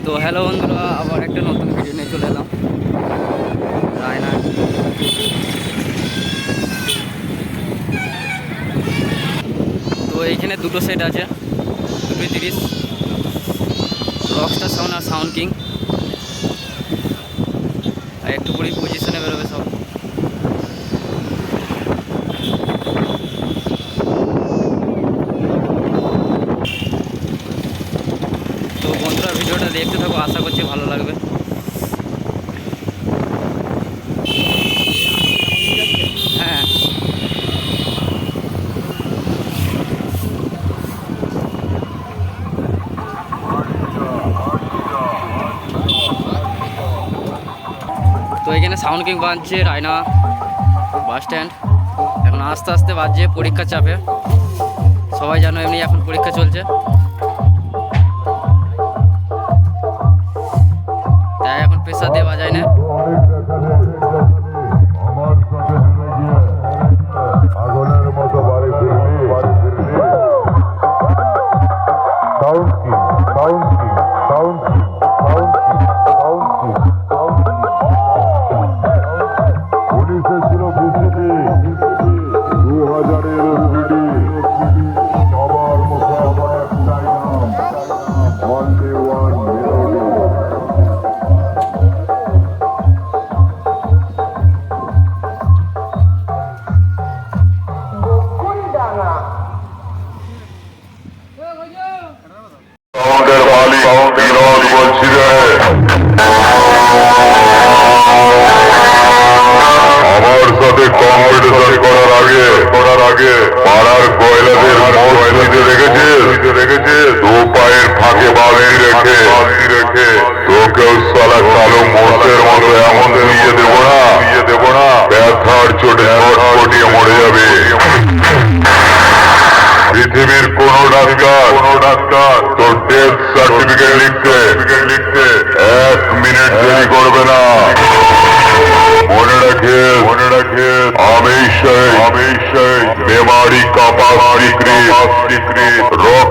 তো হ্যালো বন্ধুরা, আবার একটা নতুন ভিডিও নিয়ে চলে এলাম রায়না। তো এইখানে দুটো সেট আছে, 230 রকস্টার সাউন্ড আর সাউন্ড কিং। আর একটু পরেই পজিশনে বেরোবে সব। তো বন্ধুরা ভিডিওটা দেখতে থাকো, আশা করছি ভালো লাগবে। হ্যাঁ, তো এখানে সাউন্ড কিং বাজছে রায়না বাস স্ট্যান্ড। এখন আস্তে আস্তে বাজছে পরীক্ষার চাপে, সবাই জানো এমনি এখন পরীক্ষা চলছে, তাই এখন প্রেসার দিয়ে বাজায় না। করার আগে পাড়ার কয়লাদের রেখেছে দু পায়ের ফাঁকে বাঁধি রেখে তোকেও সালা কালো মোষের মতো এমন দিয়ে দেবো না ব্যথার চোটে ছটফটিয়ে মরে যাবে। পৃথিবীর কোন ডাক্তার তোর ডেথ সার্টিফিকেট লিখতে 1 মিনিট দেরি করবে না। মনে রাখে আমি সেই বেমারি কাপা রক